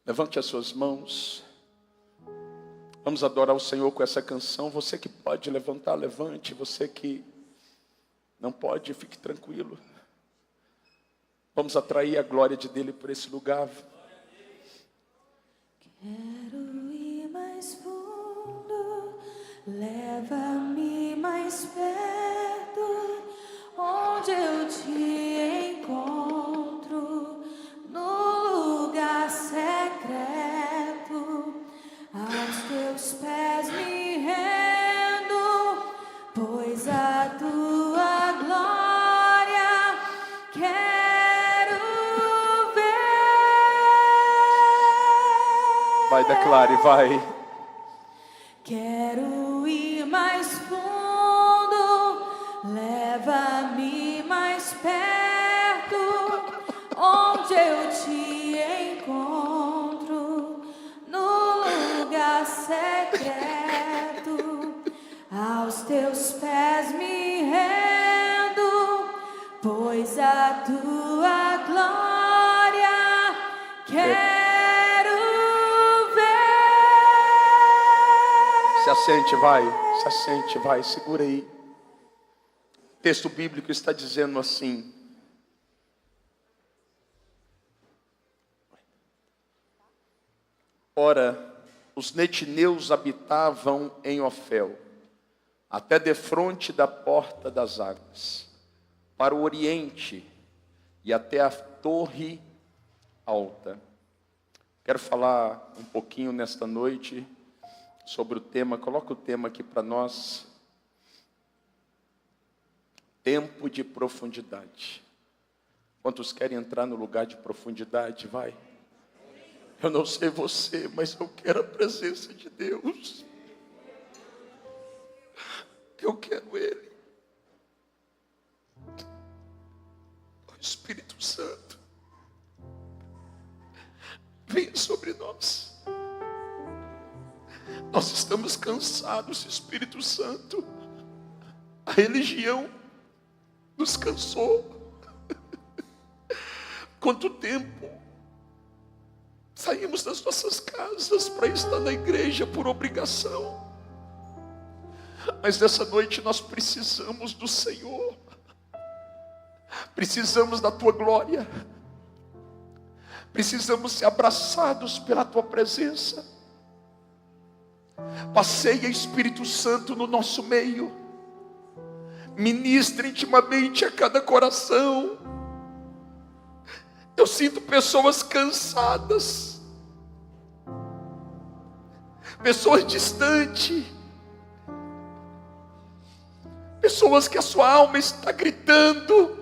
Levante as suas mãos. Vamos adorar o Senhor com essa canção. Você que pode levantar, levante. Você que não pode, fique tranquilo. Vamos atrair a glória dele por esse lugar. Quero ir mais fundo, leva-me mais perto, onde eu te encontro, no lugar secreto, aos teus pés me rendo, pois a tua glória quero ver. Vai, declare, vai. Quero ir mais fundo, leva-me mais perto, onde eu te encontro, no lugar secreto, aos teus pés me rendo, pois a tua glória quero ver. Se assente, vai. Se assente, vai. Segura aí. O texto bíblico está dizendo assim: ora, os netineus habitavam em Ofel, até defronte da porta das águas, para o oriente e até a torre alta. Quero falar um pouquinho nesta noite sobre o tema. Coloca o tema aqui para nós: tempo de profundidade. Quantos querem entrar no lugar de profundidade? Vai. Eu não sei você, mas eu quero a presença de Deus. Eu quero Ele. O Espírito Santo venha sobre nós. Nós estamos cansados, Espírito Santo. A religião nos cansou. Quanto tempo saímos das nossas casas para estar na igreja por obrigação. Mas nessa noite nós precisamos do Senhor. Precisamos da Tua glória. Precisamos ser abraçados pela Tua presença. Passeia, Espírito Santo, no nosso meio. Ministra intimamente a cada coração. Eu sinto pessoas cansadas, pessoas distantes, pessoas que a sua alma está gritando.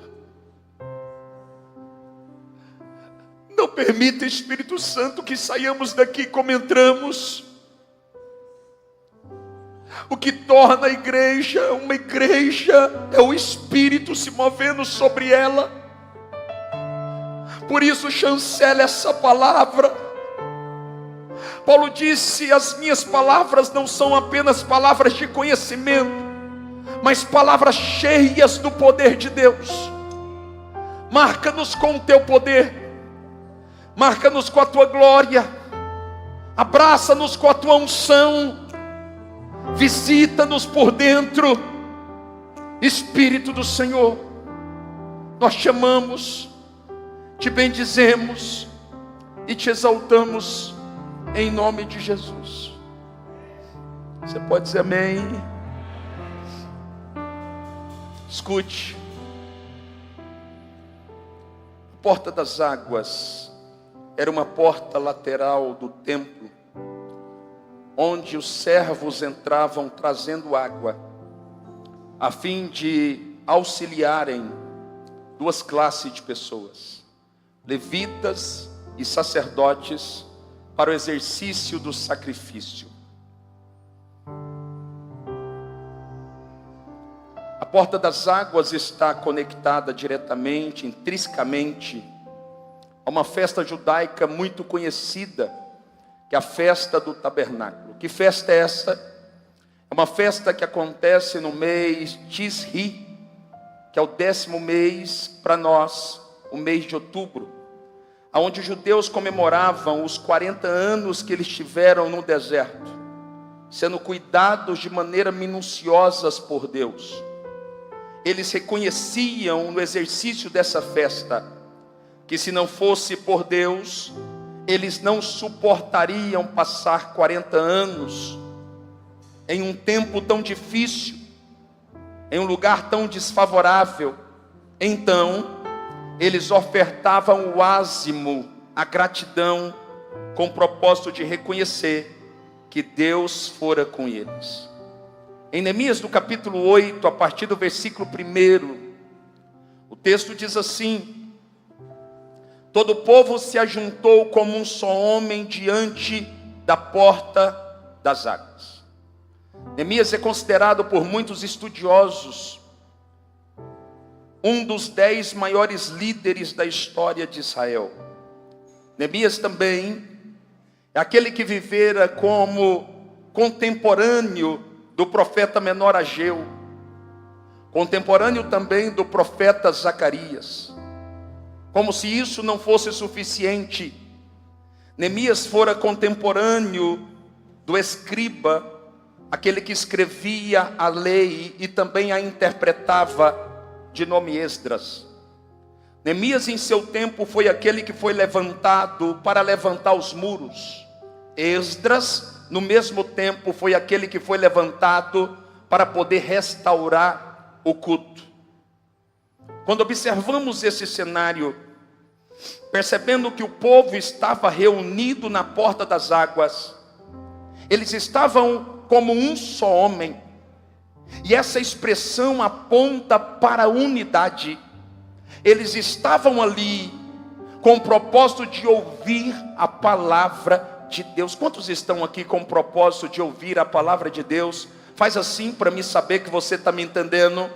Não permita, Espírito Santo, que saiamos daqui como entramos. O que torna a igreja uma igreja é o Espírito se movendo sobre ela. Por isso chancela essa palavra. Paulo disse: as minhas palavras não são apenas palavras de conhecimento, mas palavras cheias do poder de Deus. Marca-nos com o teu poder, marca-nos com a tua glória, abraça-nos com a tua unção, visita-nos por dentro. Espírito do Senhor, nós te amamos, te bendizemos e te exaltamos em nome de Jesus. Você pode dizer amém? Escute. A porta das águas era uma porta lateral do templo, onde os servos entravam trazendo água, a fim de auxiliarem duas classes de pessoas: levitas e sacerdotes, para o exercício do sacrifício. A porta das águas está conectada diretamente, intrinsecamente, a uma festa judaica muito conhecida, que é a festa do tabernáculo. Que festa é essa? É uma festa que acontece no mês Tisri, que é o 10º mês para nós, o mês de outubro. onde os judeus comemoravam os 40 anos que eles tiveram no deserto, sendo cuidados de maneira minuciosa por Deus. Eles reconheciam no exercício dessa festa que, se não fosse por Deus, eles não suportariam passar 40 anos em um tempo tão difícil, em um lugar tão desfavorável. Então, eles ofertavam o ázimo, a gratidão, com o propósito de reconhecer que Deus fora com eles. Em Neemias, no capítulo 8, a partir do versículo 1, o texto diz assim: todo o povo se ajuntou como um só homem diante da porta das águas. Neemias é considerado por muitos estudiosos um dos 10 maiores líderes da história de Israel. Neemias também é aquele que vivera como contemporâneo do profeta menor Ageu, contemporâneo também do profeta Zacarias. Como se isso não fosse suficiente, Neemias fora contemporâneo do escriba, aquele que escrevia a lei e também a interpretava, de nome Esdras. Neemias, em seu tempo, foi aquele que foi levantado para levantar os muros. Esdras, no mesmo tempo, foi aquele que foi levantado para poder restaurar o culto. Quando observamos esse cenário, percebendo que o povo estava reunido na porta das águas, eles estavam como um só homem, e essa expressão aponta para a unidade. Eles estavam ali com o propósito de ouvir a palavra de Deus. Quantos estão aqui com o propósito de ouvir a palavra de Deus? Faz assim para me saber que você está me entendendo.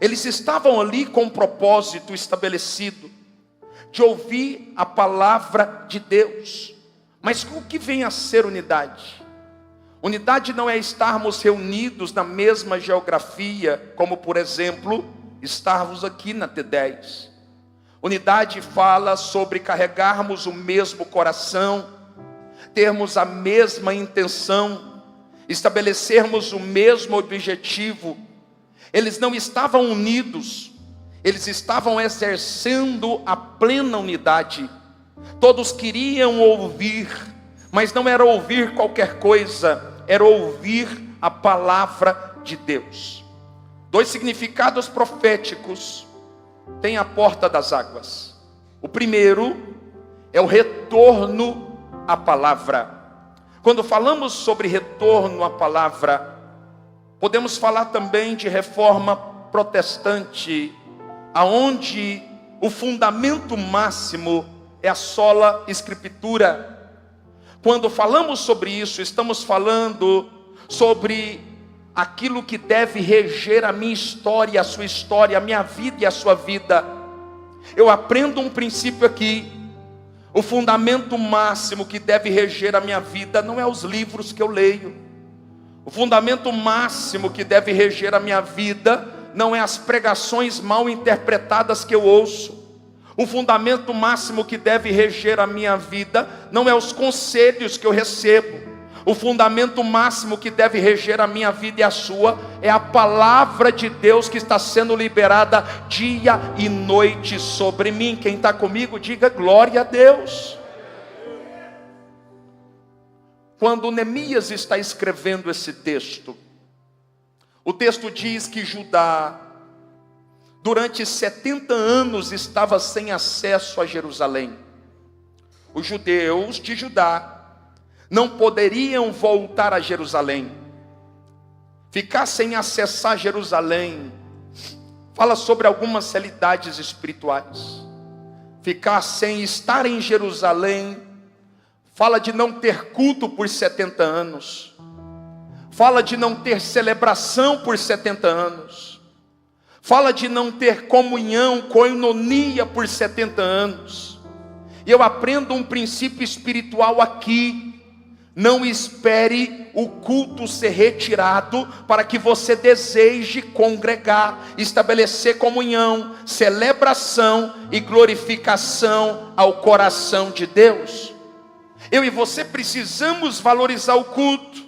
Eles estavam ali com um propósito estabelecido de ouvir a palavra de Deus. Mas o que vem a ser unidade? Unidade não é estarmos reunidos na mesma geografia, como por exemplo, estarmos aqui na T10. Unidade fala sobre carregarmos o mesmo coração, termos a mesma intenção, estabelecermos o mesmo objetivo. Eles não estavam unidos, eles estavam exercendo a plena unidade. Todos queriam ouvir, mas não era ouvir qualquer coisa, era ouvir a palavra de Deus. 2 significados proféticos tem a porta das águas. O primeiro é o retorno à palavra. Quando falamos sobre retorno à palavra, podemos falar também de reforma protestante, aonde o fundamento máximo é a sola escritura. Quando falamos sobre isso, estamos falando sobre aquilo que deve reger a minha história, a sua história, a minha vida e a sua vida. Eu aprendo um princípio aqui. O fundamento máximo que deve reger a minha vida não é os livros que eu leio. O fundamento máximo que deve reger a minha vida não é as pregações mal interpretadas que eu ouço. O fundamento máximo que deve reger a minha vida não é os conselhos que eu recebo. O fundamento máximo que deve reger a minha vida e a sua é a palavra de Deus que está sendo liberada dia e noite sobre mim. Quem está comigo, diga glória a Deus. Quando Neemias está escrevendo esse texto, o texto diz que Judá, durante 70 anos, estava sem acesso a Jerusalém. Os judeus de Judá não poderiam voltar a Jerusalém. Ficar sem acessar Jerusalém fala sobre algumas realidades espirituais. Ficar sem estar em Jerusalém fala de não ter culto por 70 anos. Fala de não ter celebração por 70 anos. Fala de não ter comunhão, koinonia por 70 anos. E eu aprendo um princípio espiritual aqui. Não espere o culto ser retirado para que você deseje congregar, estabelecer comunhão, celebração e glorificação ao coração de Deus. Eu e você precisamos valorizar o culto,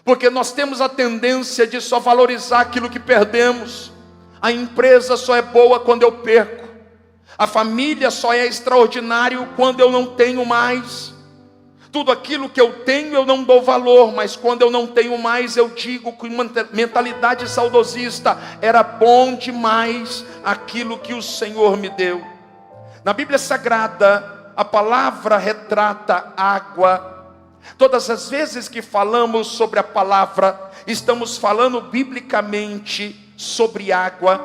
porque nós temos a tendência de só valorizar aquilo que perdemos. A empresa só é boa quando eu perco. A família só é extraordinário quando eu não tenho mais. Tudo aquilo que eu tenho eu não dou valor, mas quando eu não tenho mais eu digo com uma mentalidade saudosista: era bom demais aquilo que o Senhor me deu. Na Bíblia Sagrada, a palavra retrata água. Todas as vezes que falamos sobre a palavra, estamos falando biblicamente sobre água.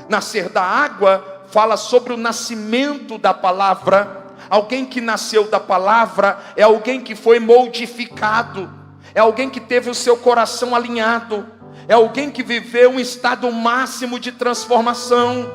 Nascer da água fala sobre o nascimento da palavra. Alguém que nasceu da palavra é alguém que foi modificado, é alguém que teve o seu coração alinhado, é alguém que viveu um estado máximo de transformação.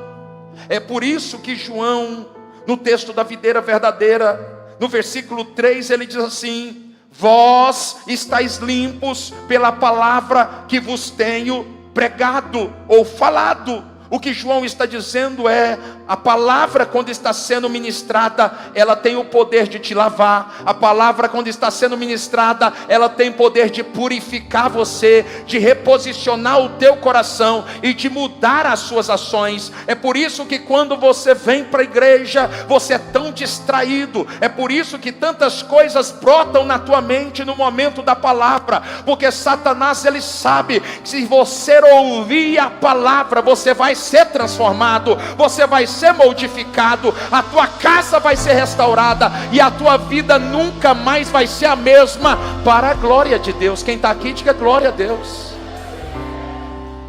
É por isso que João, no texto da videira verdadeira, no versículo 3, ele diz assim: vós estáis limpos pela palavra que vos tenho pregado ou falado. O que João está dizendo é: a palavra, quando está sendo ministrada, ela tem o poder de te lavar. A palavra, quando está sendo ministrada, ela tem poder de purificar você, de reposicionar o teu coração e de mudar as suas ações. É por isso que quando você vem para a igreja, você é tão distraído. É por isso que tantas coisas brotam na tua mente no momento da palavra, porque Satanás, ele sabe que se você ouvir a palavra, você vai ser transformado, você vai ser modificado, a tua casa vai ser restaurada e a tua vida nunca mais vai ser a mesma, para a glória de Deus. Quem está aqui, diga glória a Deus.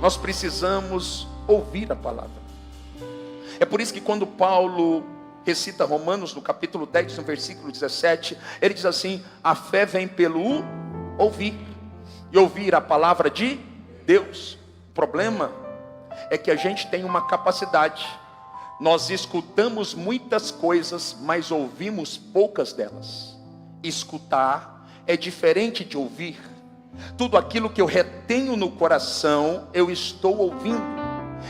Nós precisamos ouvir a palavra. É por isso que quando Paulo recita Romanos no capítulo 10, no versículo 17, ele diz assim: a fé vem pelo ouvir, e ouvir a palavra de Deus. O problema é que a gente tem uma capacidade, nós escutamos muitas coisas, mas ouvimos poucas delas. Escutar é diferente de ouvir. Tudo aquilo que eu retenho no coração, eu estou ouvindo,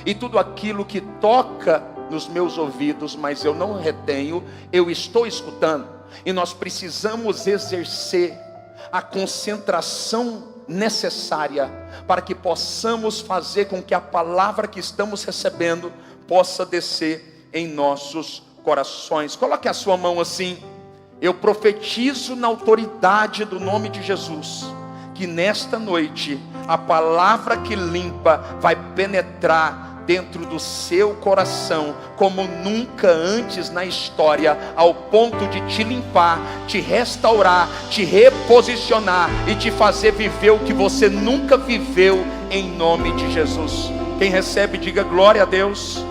e tudo aquilo que toca nos meus ouvidos, mas eu não retenho, eu estou escutando. E nós precisamos exercer a concentração necessária para que possamos fazer com que a palavra que estamos recebendo possa descer em nossos corações. Coloque a sua mão assim: eu profetizo na autoridade do nome de Jesus, que nesta noite a palavra que limpa vai penetrar dentro do seu coração como nunca antes na história, ao ponto de te limpar, te restaurar, te reposicionar e te fazer viver o que você nunca viveu, em nome de Jesus. Quem recebe, diga glória a Deus.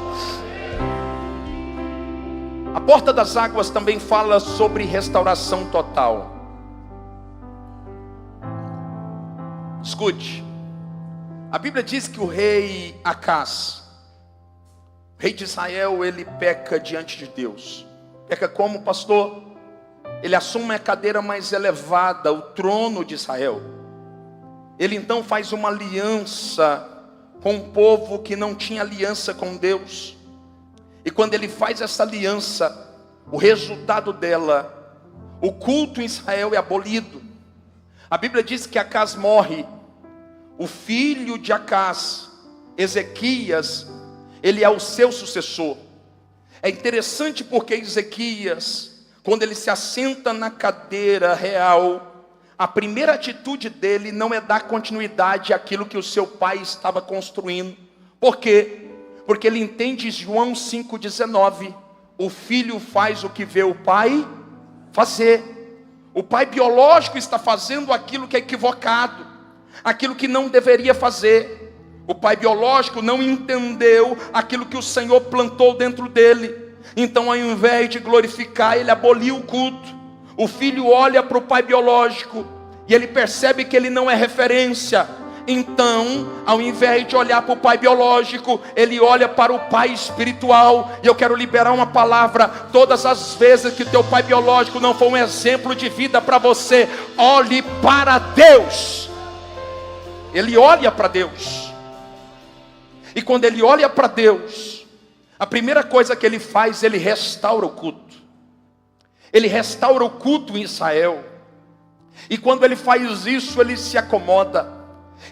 A porta das águas também fala sobre restauração total. Escute, a Bíblia diz que o rei Acaz, rei de Israel, ele peca diante de Deus. Peca como, pastor? Ele assume a cadeira mais elevada, o trono de Israel. Ele então faz uma aliança com um povo que não tinha aliança com Deus. E quando ele faz essa aliança, o resultado dela, o culto em Israel é abolido. A Bíblia diz que Acaz morre. O filho de Acaz, Ezequias, ele é o seu sucessor. É interessante porque Ezequias, quando ele se assenta na cadeira real, a primeira atitude dele não é dar continuidade àquilo que o seu pai estava construindo. Por quê? Porque ele entende João 5,19: o filho faz o que vê o pai fazer. O pai biológico está fazendo aquilo que é equivocado, aquilo que não deveria fazer. O pai biológico não entendeu aquilo que o Senhor plantou dentro dele. Então, ao invés de glorificar, ele aboliu o culto. O filho olha para o pai biológico e ele percebe que ele não é referência. Então, ao invés de olhar para o pai biológico, ele olha para o pai espiritual. E eu quero liberar uma palavra: todas as vezes que o teu pai biológico não for um exemplo de vida para você, olhe para Deus. ele olha para Deus. E quando ele olha para Deus, a primeira coisa que ele faz, ele restaura o culto. Ele restaura o culto em Israel. E quando ele faz isso, ele se acomoda.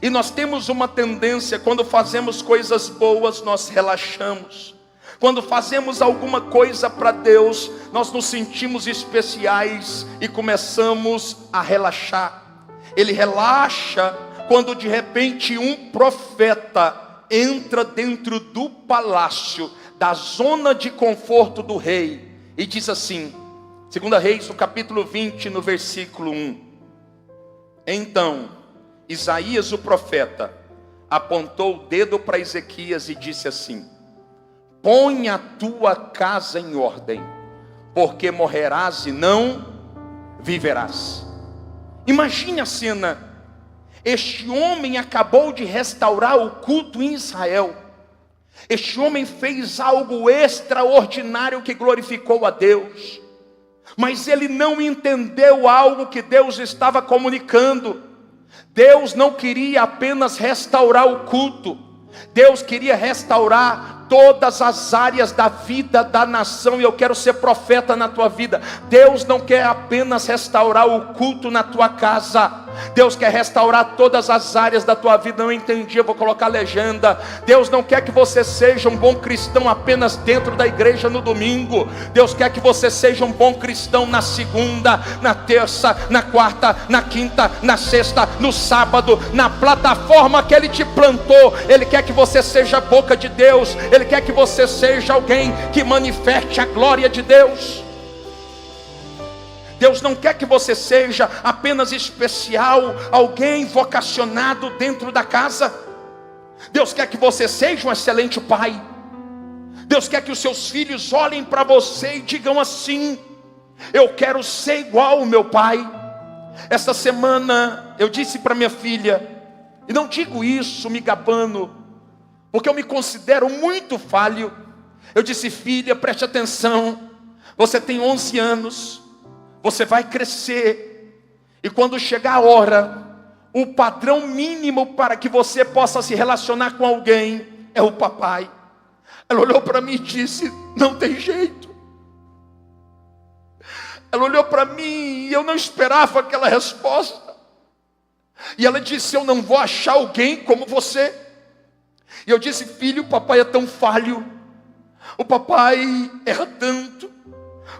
E nós temos uma tendência, quando fazemos coisas boas, nós relaxamos. Quando fazemos alguma coisa para Deus, nós nos sentimos especiais e começamos a relaxar. Ele relaxa quando de repente um profeta entra dentro do palácio, da zona de conforto do rei, e diz assim, 2 Reis, no capítulo 20, no versículo 1. Então, Isaías o profeta apontou o dedo para Ezequias e disse assim: põe a tua casa em ordem, porque morrerás e não viverás. Imagine a cena. Este homem acabou de restaurar o culto em Israel. Este homem fez algo extraordinário que glorificou a Deus. Mas ele não entendeu algo que Deus estava comunicando. Deus não queria apenas restaurar o culto. Deus queria restaurar todas as áreas da vida da nação. E eu quero ser profeta na tua vida. Deus não quer apenas restaurar o culto na tua casa. Deus quer restaurar todas as áreas da tua vida. Não entendi, eu vou colocar a legenda. Deus não quer que você seja um bom cristão apenas dentro da igreja no domingo. Deus quer que você seja um bom cristão na segunda, na terça, na quarta, na quinta, na sexta, no sábado, na plataforma que Ele te plantou. Ele quer que você seja a boca de Deus. Ele quer que você seja alguém que manifeste a glória de Deus. Deus não quer que você seja apenas especial, alguém vocacionado dentro da casa. Deus quer que você seja um excelente pai. Deus quer que os seus filhos olhem para você e digam assim: eu quero ser igual ao meu pai. Esta semana eu disse para minha filha, e não digo isso me gabando, porque eu me considero muito falho. Eu disse: filha, preste atenção, você tem 11 anos, você vai crescer, e quando chegar a hora, o padrão mínimo para que você possa se relacionar com alguém é o papai. Ela olhou para mim e disse: não tem jeito. Ela olhou para mim e eu não esperava aquela resposta. E ela disse: eu não vou achar alguém como você. E eu disse: filho, o papai é tão falho, o papai erra tanto,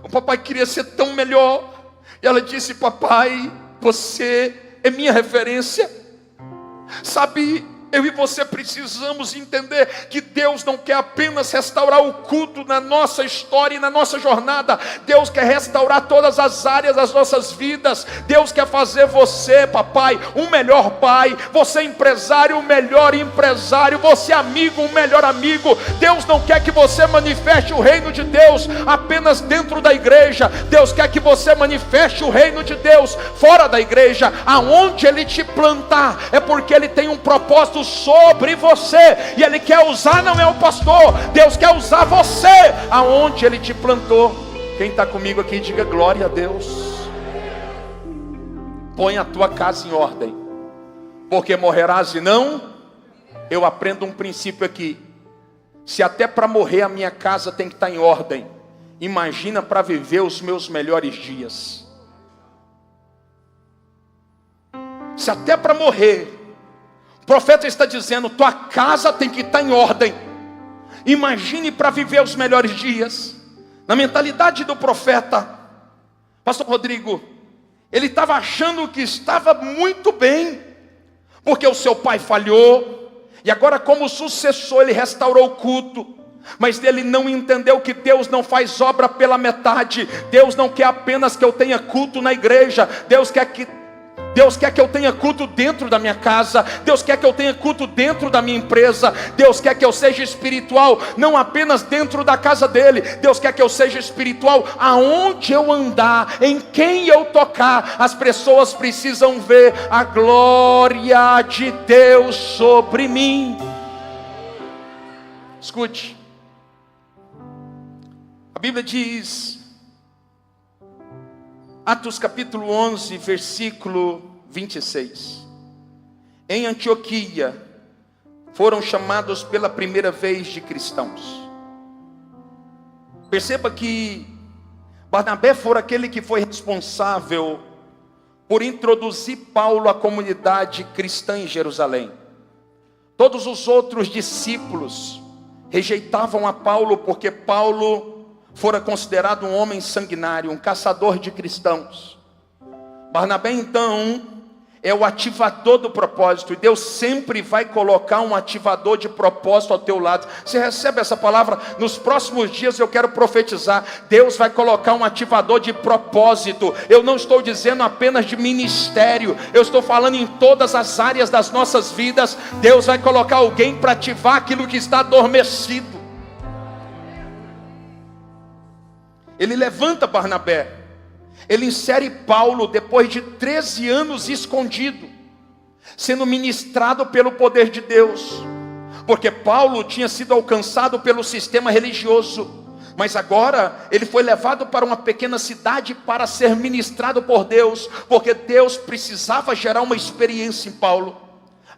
o papai queria ser tão melhor. E ela disse: papai, você é minha referência. Sabe, eu e você precisamos entender que Deus não quer apenas restaurar o culto na nossa história e na nossa jornada. Deus quer restaurar todas as áreas das nossas vidas. Deus quer fazer você, papai, um melhor pai. Você empresário, um melhor empresário. Você amigo, um melhor amigo. Deus não quer que você manifeste o reino de Deus apenas dentro da igreja. Deus quer que você manifeste o reino de Deus fora da igreja. Aonde Ele te plantar, é porque Ele tem um propósito sobre você, e Ele quer usar, não é o pastor, Deus quer usar você aonde Ele te plantou. Quem está comigo aqui, diga glória a Deus. Põe a tua casa em ordem, porque morrerás e não. Eu aprendo um princípio aqui: se até para morrer a minha casa tem que estar em ordem, imagina para viver os meus melhores dias. Se até para morrer o profeta está dizendo, tua casa tem que estar em ordem, imagine para viver os melhores dias. Na mentalidade do profeta, pastor Rodrigo, ele estava achando que estava muito bem, porque o seu pai falhou, e agora como sucessor ele restaurou o culto. Mas ele não entendeu que Deus não faz obra pela metade. Deus não quer apenas que eu tenha culto na igreja. Deus quer que eu tenha culto dentro da minha casa. Deus quer que eu tenha culto dentro da minha empresa. Deus quer que eu seja espiritual, não apenas dentro da casa dele. Deus quer que eu seja espiritual aonde eu andar, em quem eu tocar. As pessoas precisam ver a glória de Deus sobre mim. Escute, a Bíblia diz, Atos capítulo 11, versículo 26. em Antioquia foram chamados pela primeira vez de cristãos. Perceba que Barnabé foi aquele que foi responsável por introduzir Paulo à comunidade cristã em Jerusalém. Todos os outros discípulos rejeitavam a Paulo porque Paulo fora considerado um homem sanguinário, um caçador de cristãos. Barnabé então é o ativador do propósito, e Deus sempre vai colocar um ativador de propósito ao teu lado. Você recebe essa palavra? Nos próximos dias eu quero profetizar, Deus vai colocar um ativador de propósito. Eu não estou dizendo apenas de ministério, eu estou falando em todas as áreas das nossas vidas. Deus vai colocar alguém para ativar aquilo que está adormecido. Ele levanta Barnabé, ele insere Paulo depois de 13 anos escondido, sendo ministrado pelo poder de Deus, porque Paulo tinha sido alcançado pelo sistema religioso, mas agora ele foi levado para uma pequena cidade para ser ministrado por Deus, porque Deus precisava gerar uma experiência em Paulo.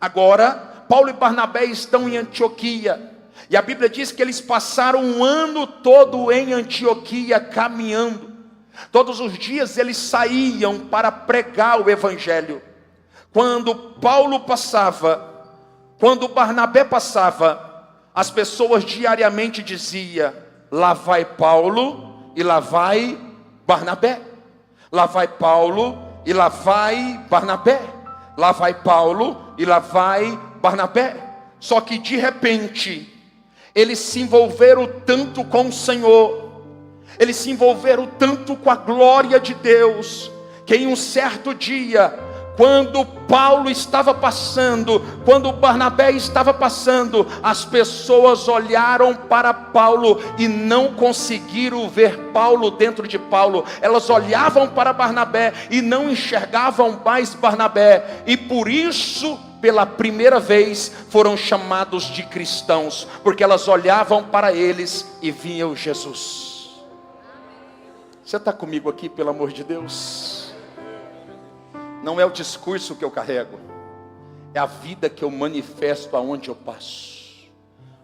Agora, Paulo e Barnabé estão em Antioquia, e a Bíblia diz que eles passaram um ano todo em Antioquia caminhando. Todos os dias eles saíam para pregar o evangelho. Quando Paulo passava, quando Barnabé passava, as pessoas diariamente diziam: lá vai Paulo e lá vai Barnabé. Lá vai Paulo e lá vai Barnabé. Lá vai Paulo e lá vai Barnabé. Só que de repente eles se envolveram tanto com o Senhor, eles se envolveram tanto com a glória de Deus, que em um certo dia, quando Paulo estava passando, quando Barnabé estava passando, as pessoas olharam para Paulo e não conseguiram ver Paulo dentro de Paulo. Elas olhavam para Barnabé e não enxergavam mais Barnabé, e por isso, pela primeira vez, foram chamados de cristãos, porque elas olhavam para eles e viam Jesus. Você está comigo aqui, pelo amor de Deus? Não é o discurso que eu carrego, é a vida que eu manifesto aonde eu passo.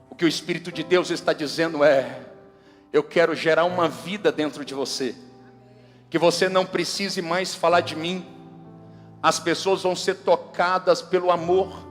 O que o Espírito de Deus está dizendo é: eu quero gerar uma vida dentro de você, que você não precise mais falar de mim. As pessoas vão ser tocadas pelo amor,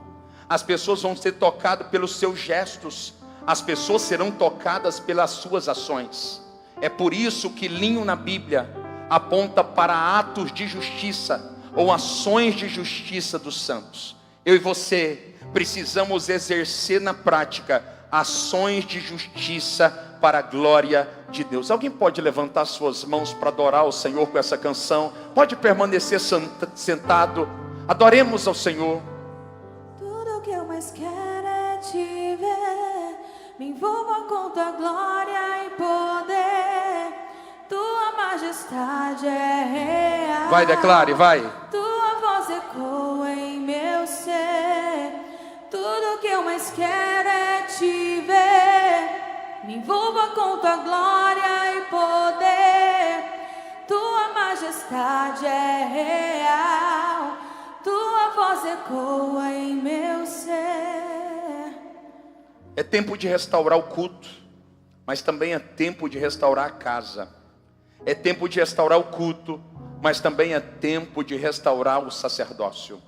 as pessoas vão ser tocadas pelos seus gestos, as pessoas serão tocadas pelas suas ações. É por isso que linho na Bíblia aponta para atos de justiça ou ações de justiça dos santos. Eu e você precisamos exercer na prática ações de justiça para a glória de Deus. Alguém pode levantar suas mãos para adorar o Senhor com essa canção? Pode permanecer sentado. Adoremos ao Senhor. Tudo que eu mais quero é te ver, me envolva com tua glória e poder. Tua majestade é real. Vai, declare, vai. Tua voz ecoa em meu ser. Tudo que eu mais quero é te ver, me envolva com tua glória e poder. Tua majestade é real. Tua voz ecoa em meu ser. É tempo de restaurar o culto, mas também é tempo de restaurar a casa. É tempo de restaurar o culto, mas também é tempo de restaurar o sacerdócio.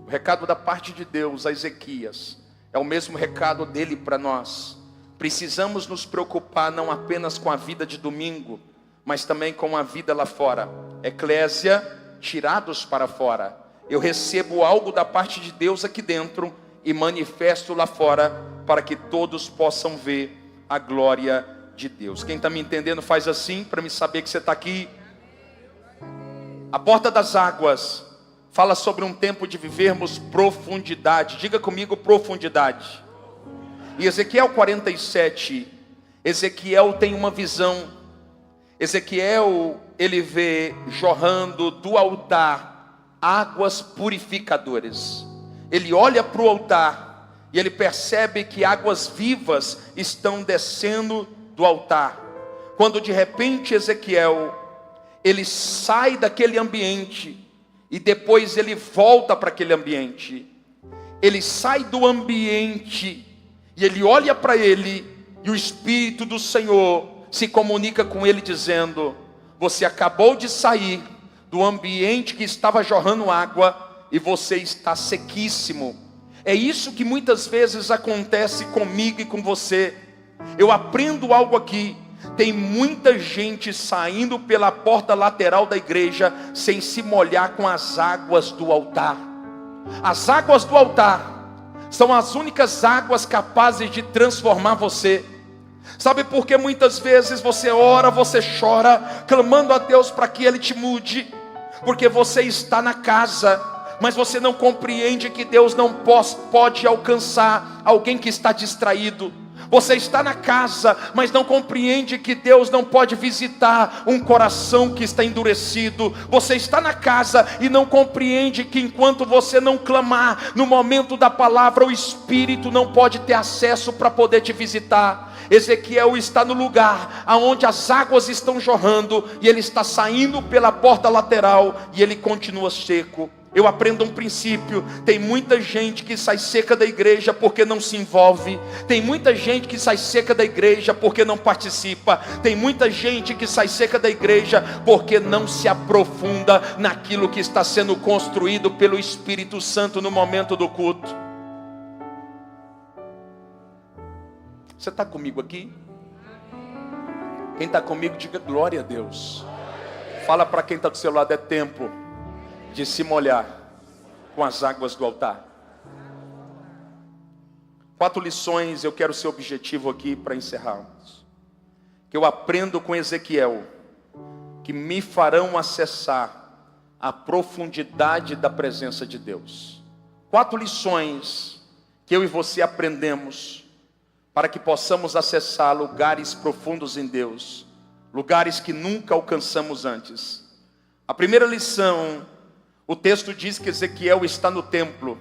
O recado da parte de Deus a Ezequias é o mesmo recado dele para nós. Precisamos nos preocupar não apenas com a vida de domingo, mas também com a vida lá fora. Eclésia, tirados para fora. Eu recebo algo da parte de Deus aqui dentro e manifesto lá fora, para que todos possam ver a glória de Deus. Quem está me entendendo faz assim, para me saber que você está aqui. A porta das águas fala sobre um tempo de vivermos profundidade. Diga comigo, profundidade. E Ezequiel 47, Ezequiel tem uma visão. Ezequiel, ele vê jorrando do altar águas purificadoras. Ele olha para o altar e ele percebe que águas vivas estão descendo do altar. Quando de repente Ezequiel, ele sai daquele ambiente e depois ele volta para aquele ambiente. ele sai do ambiente e ele olha para ele, e o Espírito do Senhor se comunica com ele dizendo: você acabou de sair do ambiente que estava jorrando água e você está sequíssimo. É isso que muitas vezes acontece comigo e com você. Eu aprendo algo aqui. Tem muita gente saindo pela porta lateral da igreja sem se molhar com as águas do altar. As águas do altar são as únicas águas capazes de transformar você. Sabe por que muitas vezes você ora, você chora, clamando a Deus para que Ele te mude? Porque você está na casa, mas você não compreende que Deus não pode alcançar alguém que está distraído. Você está na casa, mas não compreende que Deus não pode visitar um coração que está endurecido. Você está na casa e não compreende que enquanto você não clamar, no momento da palavra, o Espírito não pode ter acesso para poder te visitar. Ezequiel está no lugar onde as águas estão jorrando, e ele está saindo pela porta lateral, e ele continua seco. Eu aprendo um princípio. Tem muita gente que sai seca da igreja porque não se envolve. Tem muita gente que sai seca da igreja porque não participa. Tem muita gente que sai seca da igreja porque não se aprofunda naquilo que está sendo construído pelo Espírito Santo no momento do culto. Você está comigo aqui? Quem está comigo, diga glória a Deus. Fala para quem está do seu lado: é tempo de se molhar com as águas do altar. 4 lições eu quero ser objetivo aqui para encerrarmos, que eu aprendo com Ezequiel, que me farão acessar a profundidade da presença de Deus. 4 lições que eu e você aprendemos para que possamos acessar lugares profundos em Deus, lugares que nunca alcançamos antes. A primeira lição: o texto diz que Ezequiel está no templo,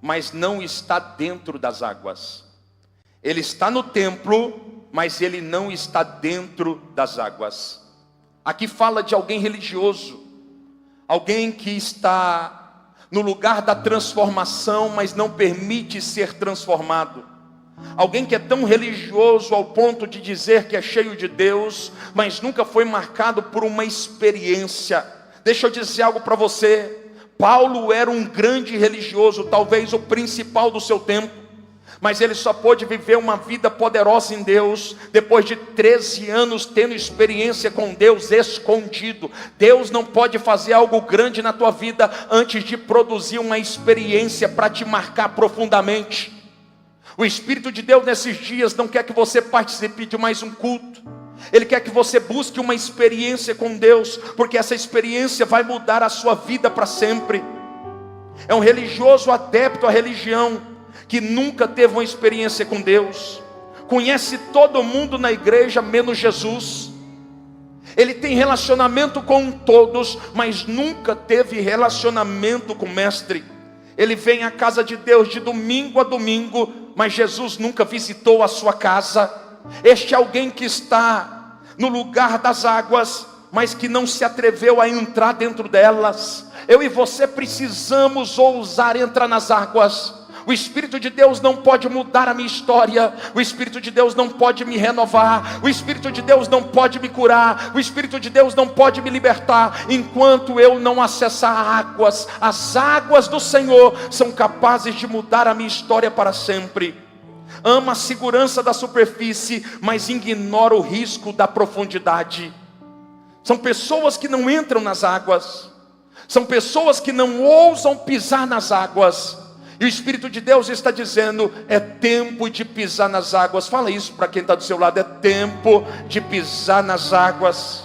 mas não está dentro das águas. Ele está no templo, mas ele não está dentro das águas. Aqui fala de alguém religioso, alguém que está no lugar da transformação, mas não permite ser transformado. Alguém que é tão religioso ao ponto de dizer que é cheio de Deus, mas nunca foi marcado por uma experiência. Deixa eu dizer algo para você. Paulo era um grande religioso, talvez o principal do seu tempo, mas ele só pôde viver uma vida poderosa em Deus depois de 13 anos tendo experiência com Deus escondido. Deus não pode fazer algo grande na tua vida antes de produzir uma experiência para te marcar profundamente. O Espírito de Deus nesses dias não quer que você participe de mais um culto. Ele quer que você busque uma experiência com Deus, porque essa experiência vai mudar a sua vida para sempre. É um religioso adepto à religião, que nunca teve uma experiência com Deus. Conhece todo mundo na igreja, menos Jesus. Ele tem relacionamento com todos, mas nunca teve relacionamento com o Mestre. Ele vem à casa de Deus de domingo a domingo, mas Jesus nunca visitou a sua casa. Este é alguém que está no lugar das águas, mas que não se atreveu a entrar dentro delas. Eu e você precisamos ousar entrar nas águas. O Espírito de Deus não pode mudar a minha história. O Espírito de Deus não pode me renovar. O Espírito de Deus não pode me curar. O Espírito de Deus não pode me libertar enquanto eu não acessar águas. As águas do Senhor são capazes de mudar a minha história para sempre. Ama a segurança da superfície, mas ignora o risco da profundidade. São pessoas que não entram nas águas. São pessoas que não ousam pisar nas águas. E o Espírito de Deus está dizendo: é tempo de pisar nas águas. Fala isso para quem está do seu lado: é tempo de pisar nas águas.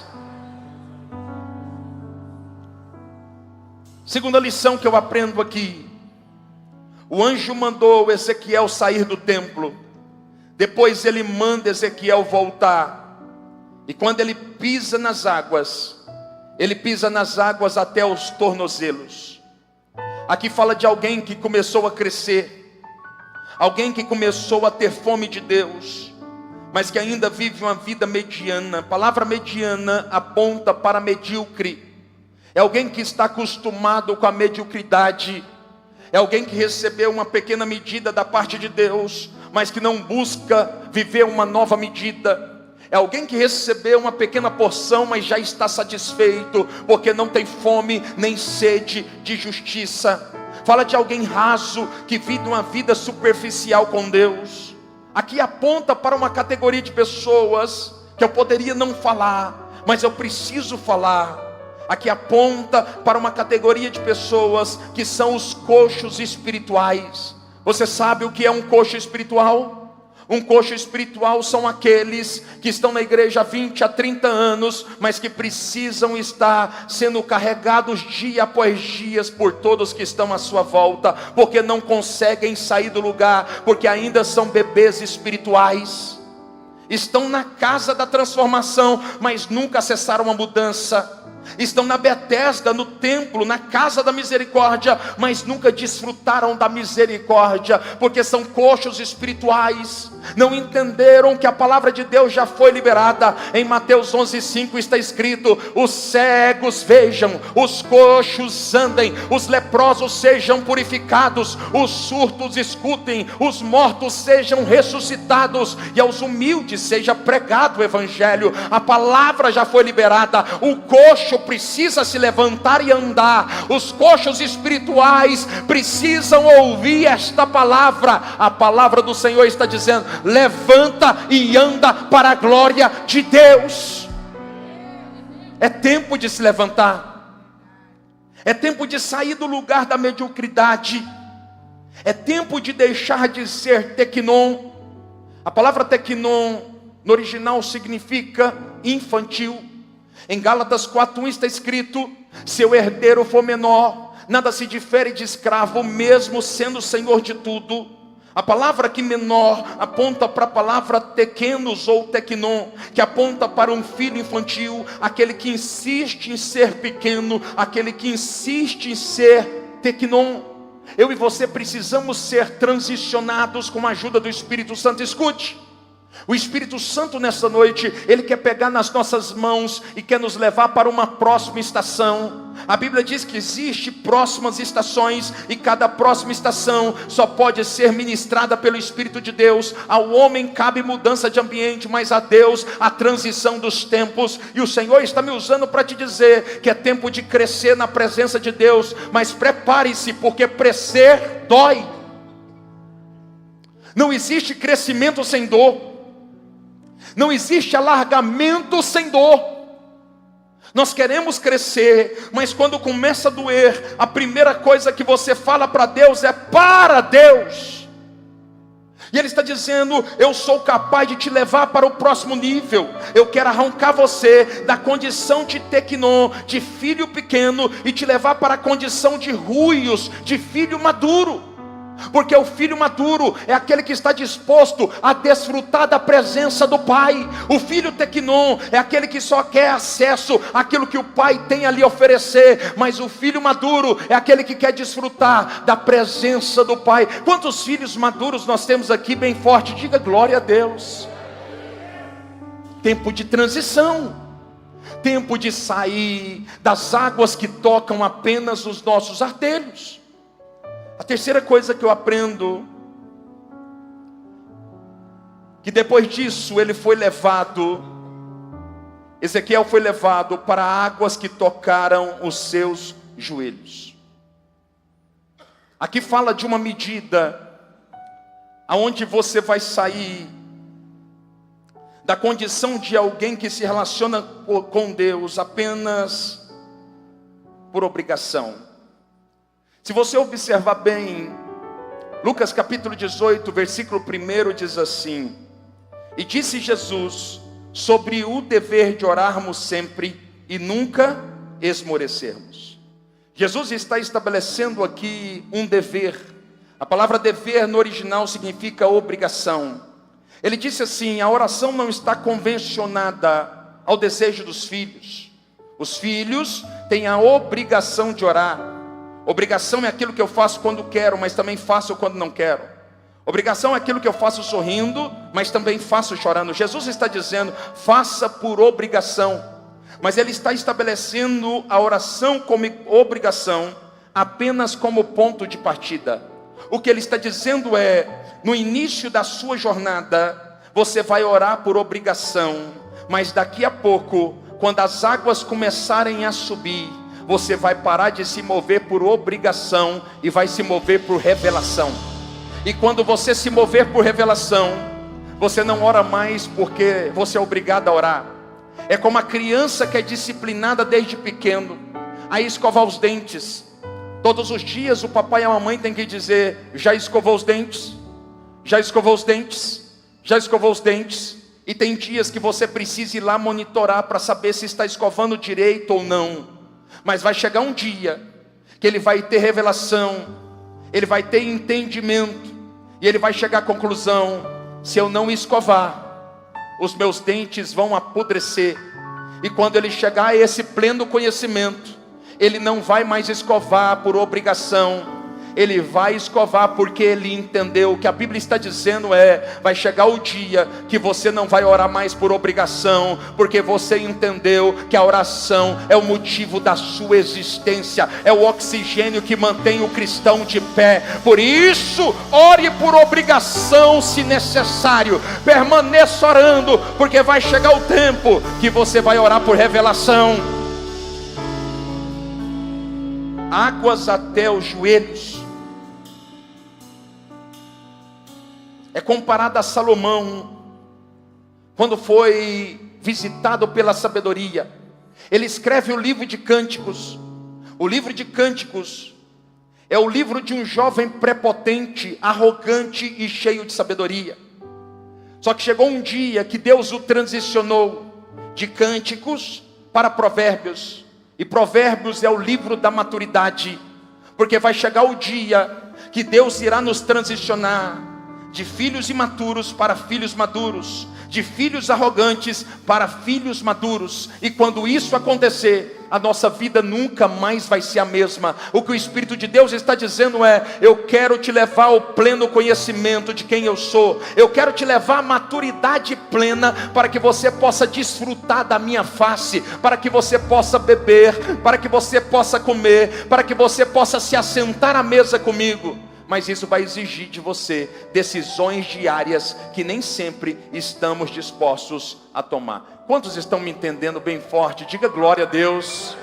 Segunda lição que eu aprendo aqui: o anjo mandou Ezequiel sair do templo. Depois ele manda Ezequiel voltar. E quando ele pisa nas águas, ele pisa nas águas até os tornozelos. Aqui fala de alguém que começou a crescer, alguém que começou a ter fome de Deus, mas que ainda vive uma vida mediana. A palavra mediana aponta para medíocre. É alguém que está acostumado com a mediocridade. É alguém que recebeu uma pequena medida da parte de Deus, mas que não busca viver uma nova medida. É alguém que recebeu uma pequena porção, mas já está satisfeito, porque não tem fome nem sede de justiça. Fala de alguém raso, que vive uma vida superficial com Deus. Aqui aponta para uma categoria de pessoas que eu poderia não falar, mas eu preciso falar. Aqui aponta para uma categoria de pessoas que são os coxos espirituais. Você sabe o que é um coxo espiritual? Um coxo espiritual são aqueles que estão na igreja há 20 a 30 anos, mas que precisam estar sendo carregados dia após dia por todos que estão à sua volta, porque não conseguem sair do lugar, porque ainda são bebês espirituais. Estão na casa da transformação, mas nunca acessaram a mudança. Estão na Betesda, no templo, na casa da misericórdia, mas nunca desfrutaram da misericórdia, porque são coxos espirituais. Não entenderam que a palavra de Deus já foi liberada. Em Mateus 11:5 está escrito: os cegos vejam, os coxos andem, os leprosos sejam purificados, os surdos escutem, os mortos sejam ressuscitados, e aos humildes seja pregado o evangelho. A palavra já foi liberada. O coxo precisa se levantar e andar. Os coxos espirituais precisam ouvir esta palavra. A palavra do Senhor está dizendo: levanta e anda para a glória de Deus. É tempo de se levantar. É tempo de sair do lugar da mediocridade. É tempo de deixar de ser teknon. A palavra teknon no original significa infantil. Em Gálatas 4:1 está escrito: se o herdeiro for menor, nada se difere de escravo, mesmo sendo senhor de tudo. A palavra aqui menor aponta para a palavra tekenos ou teknon, que aponta para um filho infantil, aquele que insiste em ser pequeno, aquele que insiste em ser teknon. Eu e você precisamos ser transicionados com a ajuda do Espírito Santo. Escute. O Espírito Santo nessa noite, Ele quer pegar nas nossas mãos e quer nos levar para uma próxima estação. A Bíblia diz que existe próximas estações, e cada próxima estação só pode ser ministrada pelo Espírito de Deus. Ao homem cabe mudança de ambiente, mas a Deus a transição dos tempos. E o Senhor está me usando para te dizer que é tempo de crescer na presença de Deus. Mas prepare-se, porque crescer dói. Não existe crescimento sem dor. Não existe alargamento sem dor. Nós queremos crescer, mas quando começa a doer, a primeira coisa que você fala para Deus é para Deus. E Ele está dizendo: eu sou capaz de te levar para o próximo nível. Eu quero arrancar você da condição de teknon, de filho pequeno, e te levar para a condição de ruios, de filho maduro. Porque o filho maduro é aquele que está disposto a desfrutar da presença do Pai. O filho teknon é aquele que só quer acesso àquilo que o Pai tem a lhe oferecer. Mas o filho maduro é aquele que quer desfrutar da presença do Pai. Quantos filhos maduros nós temos aqui? Bem forte, diga glória a Deus. Tempo de transição. Tempo de sair das águas que tocam apenas os nossos artelhos. A terceira coisa que eu aprendo, que depois disso ele foi levado, Ezequiel foi levado para águas que tocaram os seus joelhos. Aqui fala de uma medida, aonde você vai sair da condição de alguém que se relaciona com Deus apenas por obrigação. Se você observar bem, Lucas capítulo 18, versículo 1 diz assim: e disse Jesus sobre o dever de orarmos sempre e nunca esmorecermos. Jesus está estabelecendo aqui um dever. A palavra dever no original significa obrigação. Ele disse assim: a oração não está convencionada ao desejo dos filhos. Os filhos têm a obrigação de orar. Obrigação é aquilo que eu faço quando quero, mas também faço quando não quero. Obrigação é aquilo que eu faço sorrindo, mas também faço chorando. Jesus está dizendo: faça por obrigação. Mas Ele está estabelecendo a oração como obrigação apenas como ponto de partida. O que ele está dizendo é, no início da sua jornada, você vai orar por obrigação, mas daqui a pouco, quando as águas começarem a subir, você vai parar de se mover por obrigação e vai se mover por revelação. E quando você se mover por revelação, você não ora mais porque você é obrigado a orar. É como a criança que é disciplinada desde pequeno a escovar os dentes. Todos os dias o papai e a mamãe têm que dizer: já escovou os dentes? Já escovou os dentes? Já escovou os dentes? E tem dias que você precisa ir lá monitorar para saber se está escovando direito ou não. Mas vai chegar um dia que ele vai ter revelação, ele vai ter entendimento, e ele vai chegar à conclusão: se eu não escovar, os meus dentes vão apodrecer. E quando ele chegar a esse pleno conhecimento, ele não vai mais escovar por obrigação, ele vai escovar porque ele entendeu. O que a Bíblia está dizendo é: vai chegar o dia que você não vai orar mais por obrigação, porque você entendeu que a oração é o motivo da sua existência, é o oxigênio que mantém o cristão de pé. Por isso, ore por obrigação se necessário, permaneça orando, porque vai chegar o tempo que você vai orar por revelação. Águas até os joelhos é comparado a Salomão, quando foi visitado pela sabedoria. Ele escreve o livro de Cânticos. O livro de Cânticos é o livro de um jovem prepotente, arrogante e cheio de sabedoria. Só que chegou um dia que Deus o transicionou de Cânticos para Provérbios. E Provérbios é o livro da maturidade, porque vai chegar o dia que Deus irá nos transicionar de filhos imaturos para filhos maduros, de filhos arrogantes para filhos maduros. E quando isso acontecer, a nossa vida nunca mais vai ser a mesma. O que o Espírito de Deus está dizendo é: eu quero te levar ao pleno conhecimento de quem eu sou, eu quero te levar à maturidade plena, para que você possa desfrutar da minha face, para que você possa beber, para que você possa comer, para que você possa se assentar à mesa comigo. Mas isso vai exigir de você decisões diárias que nem sempre estamos dispostos a tomar. Quantos estão me entendendo bem forte? Diga glória a Deus.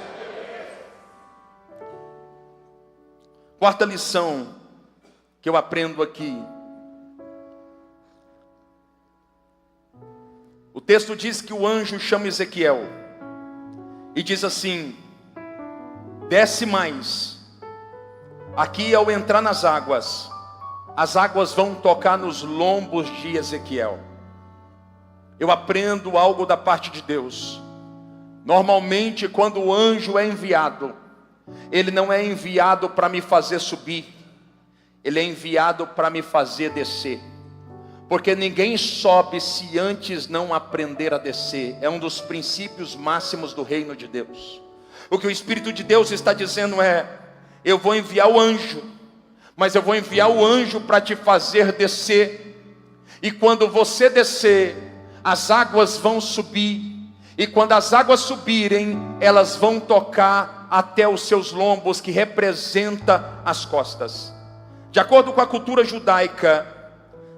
Quarta lição que eu aprendo aqui. O texto diz que o anjo chama Ezequiel e diz assim: desce mais. Aqui, ao entrar nas águas, as águas vão tocar nos lombos de Ezequiel. Eu aprendo algo da parte de Deus. Normalmente, quando o anjo é enviado, ele não é enviado para me fazer subir, ele é enviado para me fazer descer. Porque ninguém sobe se antes não aprender a descer. É um dos princípios máximos do reino de Deus. O que o Espírito de Deus está dizendo é: eu vou enviar o anjo, mas eu vou enviar o anjo para te fazer descer. E quando você descer, as águas vão subir. E quando as águas subirem, elas vão tocar até os seus lombos, que representa as costas. De acordo com a cultura judaica,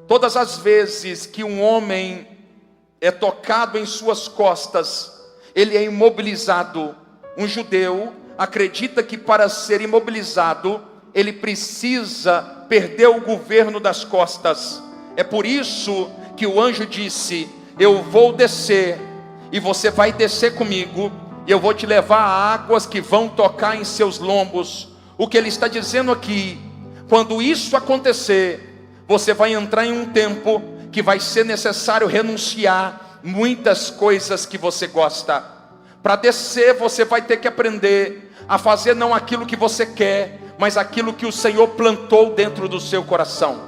todas as vezes que um homem é tocado em suas costas, ele é imobilizado. Um judeu acredita que para ser imobilizado, ele precisa perder o governo das costas. É por isso que o anjo disse: eu vou descer, e você vai descer comigo, e eu vou te levar a águas que vão tocar em seus lombos. O que ele está dizendo aqui: quando isso acontecer, você vai entrar em um tempo que vai ser necessário renunciar muitas coisas que você gosta. Para descer, você vai ter que aprender a fazer não aquilo que você quer, mas aquilo que o Senhor plantou dentro do seu coração.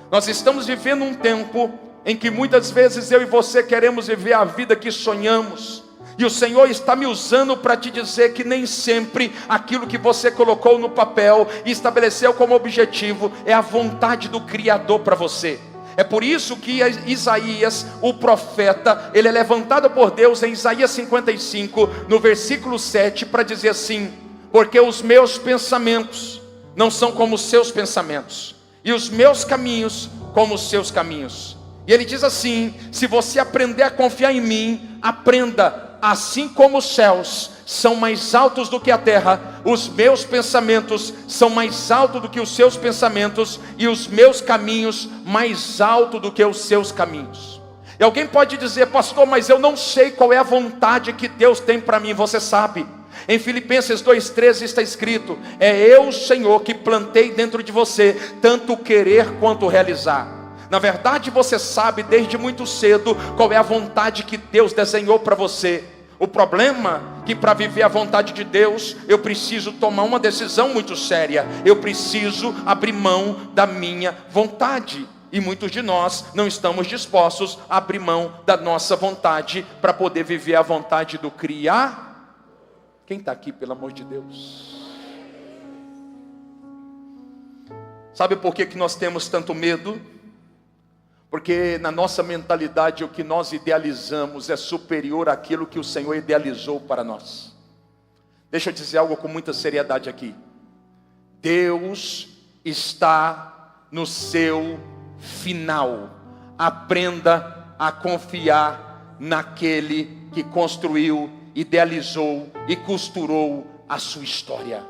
Nós estamos vivendo um tempo em que muitas vezes eu e você queremos viver a vida que sonhamos, e o Senhor está me usando para te dizer que nem sempre aquilo que você colocou no papel e estabeleceu como objetivo é a vontade do Criador para você. É por isso que Isaías, o profeta, ele é levantado por Deus em Isaías 55, no versículo 7, para dizer assim: porque os meus pensamentos não são como os seus pensamentos, e os meus caminhos como os seus caminhos. E ele diz assim: se você aprender a confiar em mim, aprenda, assim como os céus são mais altos do que a terra, os meus pensamentos são mais altos do que os seus pensamentos, e os meus caminhos mais altos do que os seus caminhos. E alguém pode dizer: pastor, mas eu não sei qual é a vontade que Deus tem para mim. Você sabe. Em Filipenses 2,13 está escrito: é eu, Senhor, que plantei dentro de você, tanto querer quanto realizar. Na verdade, você sabe desde muito cedo qual é a vontade que Deus desenhou para você. O problema é que para viver a vontade de Deus, eu preciso tomar uma decisão muito séria. Eu preciso abrir mão da minha vontade. E muitos de nós não estamos dispostos a abrir mão da nossa vontade para poder viver a vontade do criar. Quem está aqui, pelo amor de Deus? Sabe por que nós temos tanto medo? Porque na nossa mentalidade o que nós idealizamos é superior àquilo que o Senhor idealizou para nós. Deixa eu dizer algo com muita seriedade aqui. Deus está no seu final. Aprenda a confiar naquele que construiu, idealizou e costurou a sua história.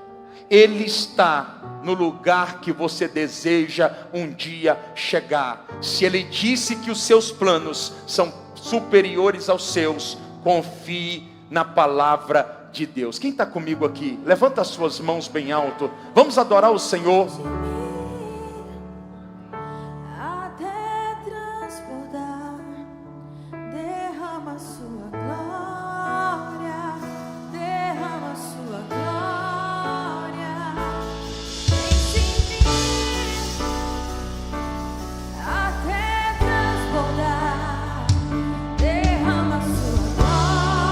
Ele está no lugar que você deseja um dia chegar. Se Ele disse que os seus planos são superiores aos seus, confie na palavra de Deus. Quem está comigo aqui? Levanta as suas mãos bem alto. Vamos adorar o Senhor. Até transbordar, derrama a sua glória, derrama a sua glória.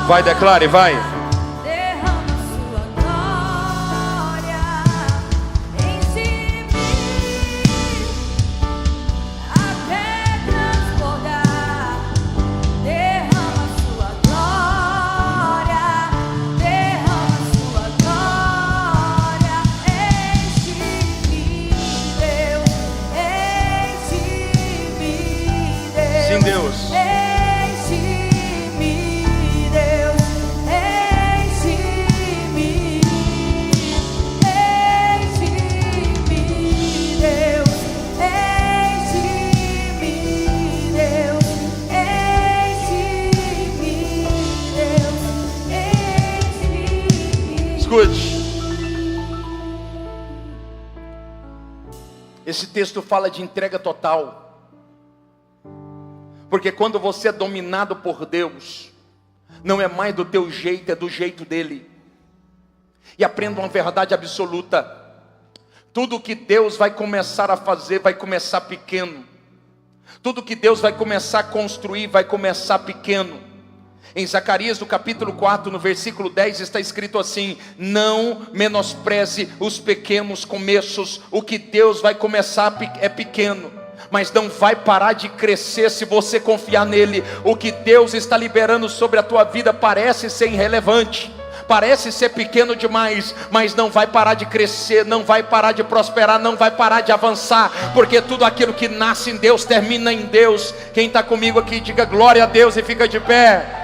Vai, declare, vai. Derrama sua glória em mim, até transbordar. Derrama sua glória, derrama sua glória. Enche-me, Deus, enche-me, Deus. Sim, Deus. Escute. Esse texto fala de entrega total. Porque quando você é dominado por Deus, não é mais do teu jeito, é do jeito dele. E aprenda uma verdade absoluta: tudo que Deus vai começar a fazer vai começar pequeno. Tudo que Deus vai começar a construir vai começar pequeno. Em Zacarias, no capítulo 4, no versículo 10, está escrito assim: não menospreze os pequenos começos. O que Deus vai começar é pequeno, mas não vai parar de crescer se você confiar nele. O que Deus está liberando sobre a tua vida parece ser irrelevante, parece ser pequeno demais, mas não vai parar de crescer, não vai parar de prosperar, não vai parar de avançar, porque tudo aquilo que nasce em Deus, termina em Deus. Quem está comigo aqui, diga glória a Deus e fica de pé.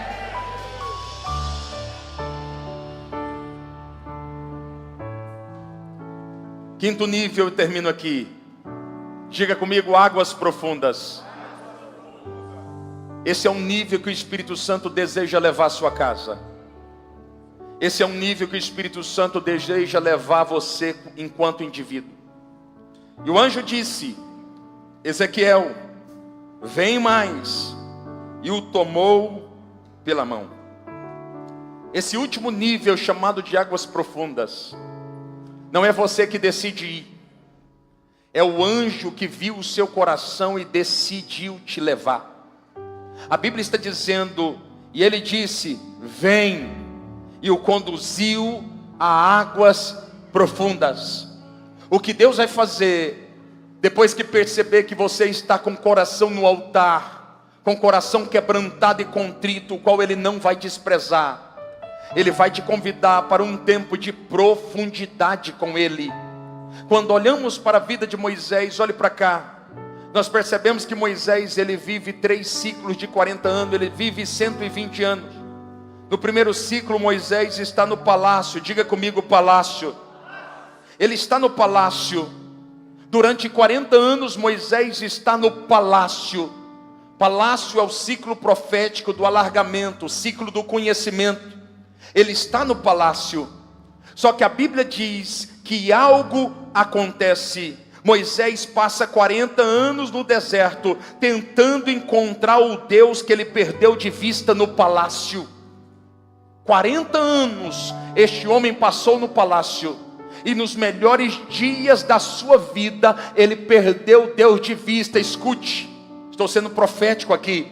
Quinto nível, eu termino aqui. Diga comigo: águas profundas. Esse é um nível que o Espírito Santo deseja levar à sua casa. Esse é um nível que o Espírito Santo deseja levar você enquanto indivíduo. E o anjo disse: Ezequiel, vem mais. E o tomou pela mão. Esse último nível, chamado de águas profundas, não é você que decide ir. É o anjo que viu o seu coração e decidiu te levar. A Bíblia está dizendo: e ele disse, vem, e o conduziu a águas profundas. O que Deus vai fazer, depois que perceber que você está com o coração no altar, com o coração quebrantado e contrito, o qual Ele não vai desprezar, Ele vai te convidar para um tempo de profundidade com Ele. Quando olhamos para a vida de Moisés, olhe para cá, nós percebemos que Moisés, ele vive 3 ciclos de 40 anos, ele vive 120 anos. No primeiro ciclo, Moisés está no palácio, diga comigo, palácio. Ele está no palácio, durante 40 anos Moisés está no palácio. Palácio é o ciclo profético do alargamento, o ciclo do conhecimento. Ele está no palácio, só que a Bíblia diz que algo acontece. Moisés passa 40 anos no deserto, tentando encontrar o Deus que ele perdeu de vista no palácio. 40 anos este homem passou no palácio, e nos melhores dias da sua vida, ele perdeu Deus de vista. Escute, estou sendo profético aqui.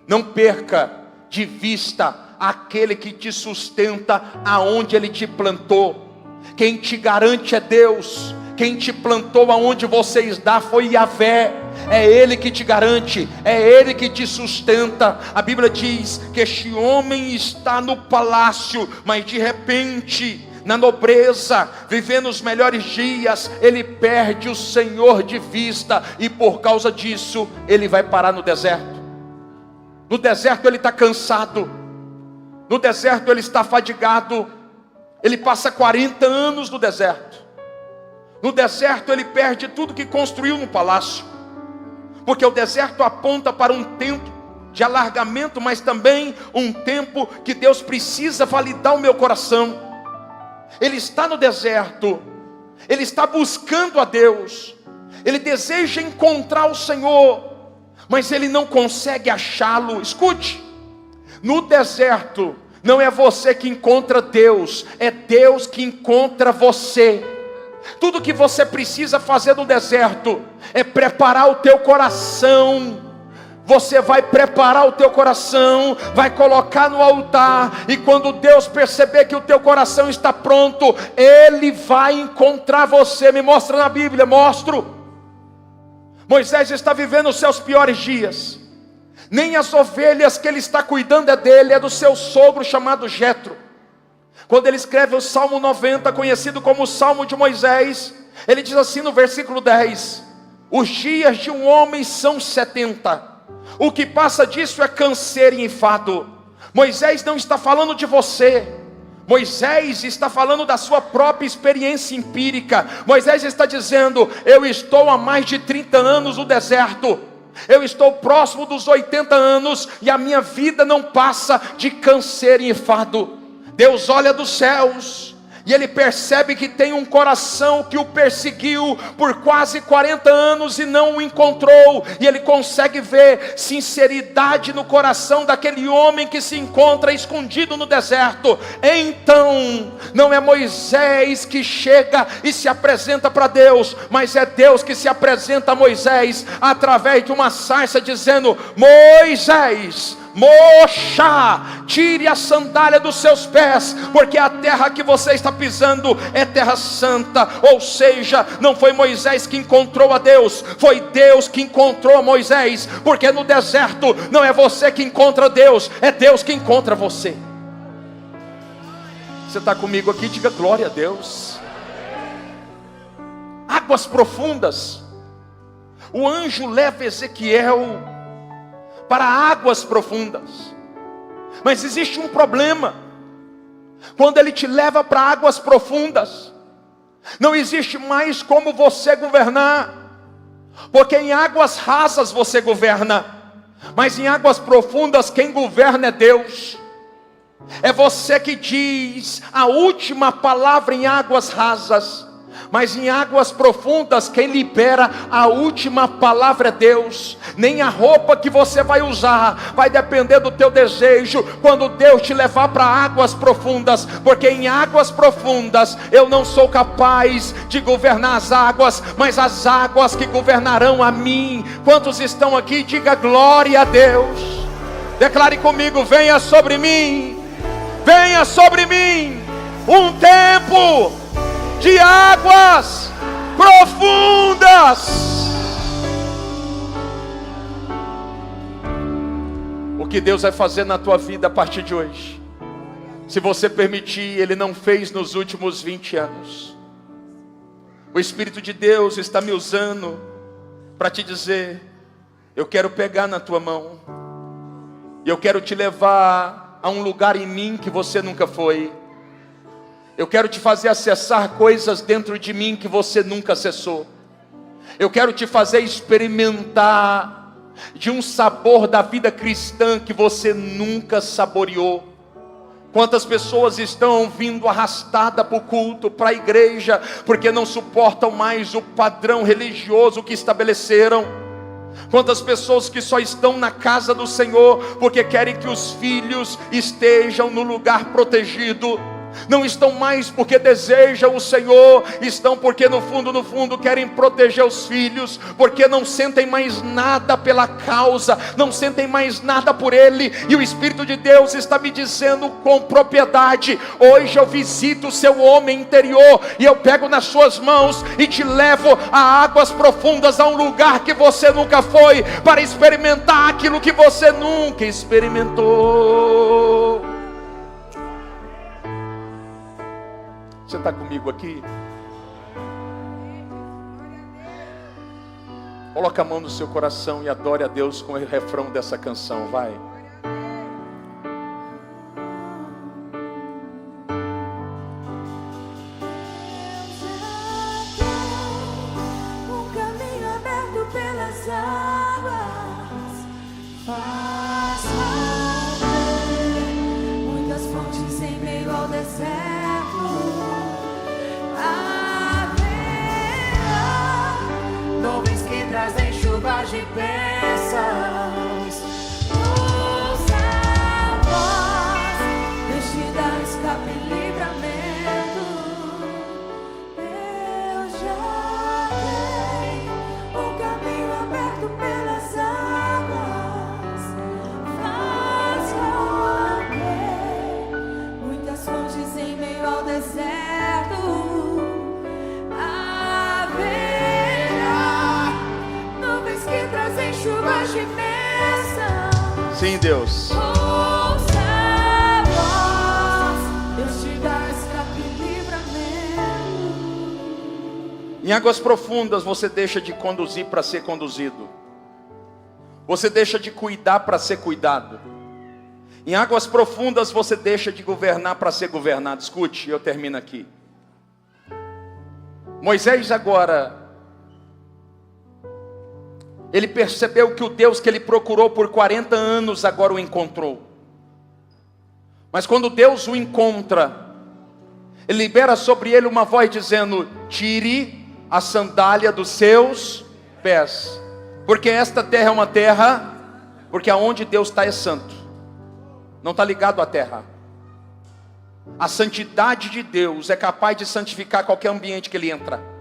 Não perca de vista aquele que te sustenta aonde ele te plantou. Quem te garante é Deus. Quem te plantou aonde você está foi Yahvé. É Ele que te garante, é Ele que te sustenta. A Bíblia diz que este homem está no palácio, mas de repente, na nobreza, vivendo os melhores dias, ele perde o Senhor de vista, e por causa disso, ele vai parar no deserto. No deserto ele está cansado, no deserto ele está fadigado. Ele passa 40 anos no deserto. No deserto ele perde tudo que construiu no palácio, porque o deserto aponta para um tempo de alargamento, mas também um tempo que Deus precisa validar o meu coração. Ele está no deserto, ele está buscando a Deus, ele deseja encontrar o Senhor, mas ele não consegue achá-lo. Escute, no deserto não é você que encontra Deus, é Deus que encontra você. Tudo que você precisa fazer no deserto é preparar o teu coração. Você vai preparar o teu coração, vai colocar no altar, e quando Deus perceber que o teu coração está pronto, Ele vai encontrar você. Me mostra na Bíblia. Mostro. Moisés está vivendo os seus piores dias. Nem as ovelhas que ele está cuidando é dele, é do seu sogro chamado Jetro. Quando ele escreve o Salmo 90, conhecido como o Salmo de Moisés, ele diz assim no versículo 10: os dias de um homem são 70, o que passa disso é canseiro e enfado. Moisés não está falando de você, Moisés está falando da sua própria experiência empírica. Moisés está dizendo: eu estou há mais de 30 anos no deserto, eu estou próximo dos 80 anos, e a minha vida não passa de canseiro e enfado. Deus olha dos céus, e Ele percebe que tem um coração que o perseguiu por quase 40 anos e não o encontrou. E Ele consegue ver sinceridade no coração daquele homem que se encontra escondido no deserto. Então, não é Moisés que chega e se apresenta para Deus, mas é Deus que se apresenta a Moisés através de uma sarça, dizendo: Moisés, Moxa, tire a sandália dos seus pés, porque a terra que você está pisando é terra santa. Ou seja, não foi Moisés que encontrou a Deus, foi Deus que encontrou a Moisés. Porque no deserto não é você que encontra Deus, é Deus que encontra você. Você está comigo aqui? Diga glória a Deus. Águas profundas. O anjo leva Ezequiel para águas profundas. Mas existe um problema. Quando ele te leva para águas profundas, não existe mais como você governar, porque em águas rasas você governa, mas em águas profundas quem governa é Deus. É você que diz a última palavra em águas rasas, mas em águas profundas quem libera a última palavra é Deus. Nem a roupa que você vai usar vai depender do teu desejo quando Deus te levar para águas profundas, porque em águas profundas eu não sou capaz de governar as águas, mas as águas que governarão a mim. Quantos estão aqui? Diga glória a Deus. Declare comigo: venha sobre mim, venha sobre mim um tempo de águas profundas. O que Deus vai fazer na tua vida a partir de hoje, se você permitir, Ele não fez nos últimos 20 anos. O O Espírito de Deus está me usando para te dizer: eu quero pegar na tua mão, e eu quero te levar a um lugar em mim que você nunca foi. Eu quero te fazer acessar coisas dentro de mim que você nunca acessou. Eu quero te fazer experimentar de um sabor da vida cristã que você nunca saboreou. Quantas pessoas estão vindo arrastadas para o culto, para a igreja, porque não suportam mais o padrão religioso que estabeleceram. Quantas pessoas que só estão na casa do Senhor porque querem que os filhos estejam no lugar protegido. Não estão mais porque desejam o Senhor, estão porque no fundo querem proteger os filhos, porque não sentem mais nada pela causa, não sentem mais nada por Ele. E o Espírito de Deus está me dizendo com propriedade: hoje eu visito o seu homem interior, e eu pego nas suas mãos e te levo a águas profundas, a um lugar que você nunca foi, para experimentar aquilo que você nunca experimentou. Você está comigo aqui? Coloca a mão no seu coração e adore a Deus com o refrão dessa canção, vai. Um caminho aberto pelas águas, faz romper muitas fontes em meio ao deserto. Nuvens que trazem chuvas de bênçãos. Usa a voz, Deus te dá escape e livramento. Eu já tenho um caminho aberto pelas águas, faz romper muitas fontes em meio ao deserto. Chuvas de bênçãos. Sim, Deus. Ouça a voz, Deus te dá escape e livramento. Em águas profundas você deixa de conduzir para ser conduzido. Você deixa de cuidar para ser cuidado. Em águas profundas você deixa de governar para ser governado. Escute, eu termino aqui. Moisés agora, ele percebeu que o Deus que ele procurou por 40 anos agora o encontrou. Mas quando Deus o encontra, ele libera sobre ele uma voz dizendo: tire a sandália dos seus pés, porque esta terra é uma terra, porque aonde Deus está é santo, não está ligado à terra. A santidade de Deus é capaz de santificar qualquer ambiente que ele entra.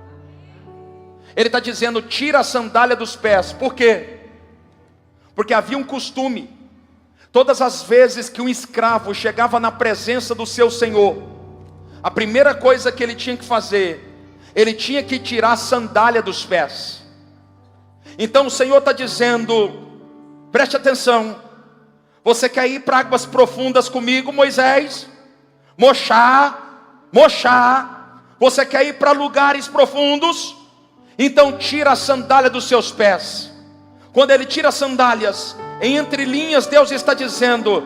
Ele está dizendo: tira a sandália dos pés. Por quê? Porque havia um costume. Todas as vezes que um escravo chegava na presença do seu senhor, a primeira coisa que ele tinha que fazer, ele tinha que tirar a sandália dos pés. Então o Senhor está dizendo: preste atenção. Você quer ir para águas profundas comigo, Moisés? Moxá. Você quer ir para lugares profundos? Então tira a sandália dos seus pés. Quando ele tira as sandálias, em entrelinhas Deus está dizendo: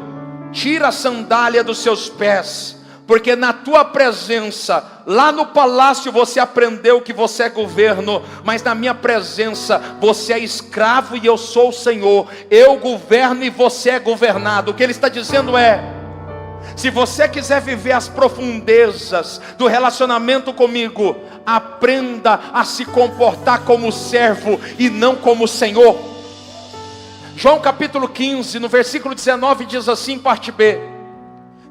tira a sandália dos seus pés, porque na tua presença, lá no palácio você aprendeu que você é governo, mas na minha presença você é escravo e eu sou o Senhor. Eu governo e você é governado. O que ele está dizendo é: se você quiser viver as profundezas do relacionamento comigo, aprenda a se comportar como servo e não como Senhor. João capítulo 15, no versículo 19 diz assim, parte B: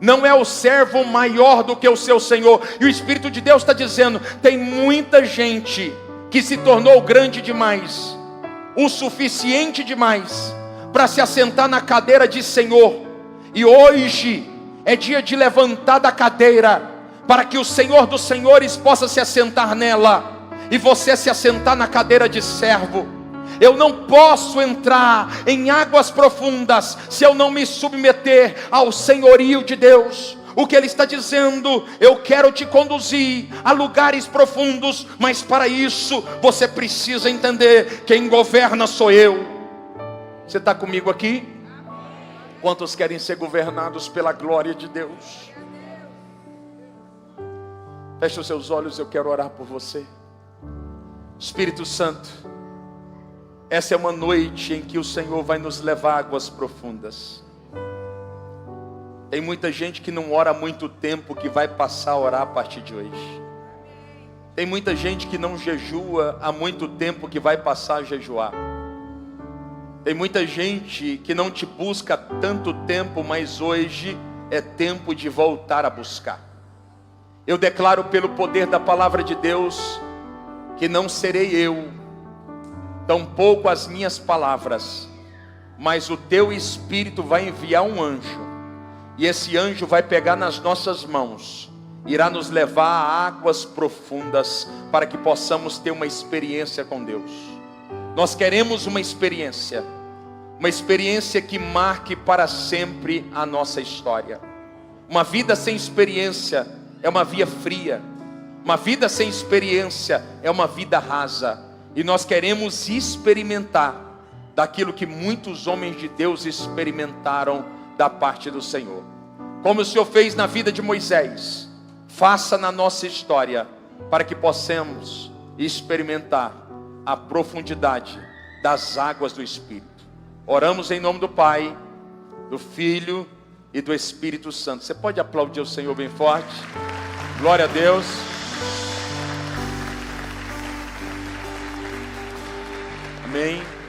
não é o servo maior do que o seu Senhor. E o Espírito de Deus está dizendo: tem muita gente que se tornou grande demais, o suficiente demais, para se assentar na cadeira de Senhor. E hoje é dia de levantar da cadeira, para que o Senhor dos Senhores possa se assentar nela, e você se assentar na cadeira de servo. Eu não posso entrar em águas profundas se eu não me submeter ao senhorio de Deus. O que Ele está dizendo: eu quero te conduzir a lugares profundos, mas para isso você precisa entender: quem governa sou eu. Você está comigo aqui? Quantos querem ser governados pela glória de Deus? Feche os seus olhos, eu quero orar por você. Espírito Santo, essa é uma noite em que o Senhor vai nos levar a águas profundas. Tem muita gente que não ora há muito tempo, que vai passar a orar a partir de hoje. Tem muita gente que não jejua há muito tempo, que vai passar a jejuar. Tem muita gente que não te busca há tanto tempo, mas hoje é tempo de voltar a buscar. Eu declaro pelo poder da palavra de Deus, que não serei eu, tampouco as minhas palavras, mas o teu Espírito vai enviar um anjo, e esse anjo vai pegar nas nossas mãos, irá nos levar a águas profundas, para que possamos ter uma experiência com Deus. Nós queremos uma experiência que marque para sempre a nossa história. Uma vida sem experiência é uma via fria. Uma vida sem experiência é uma vida rasa. E nós queremos experimentar daquilo que muitos homens de Deus experimentaram da parte do Senhor. Como o Senhor fez na vida de Moisés, faça na nossa história, para que possamos experimentar a profundidade das águas do Espírito. Oramos em nome do Pai, do Filho e do Espírito Santo. Você pode aplaudir o Senhor bem forte? Glória a Deus. Amém.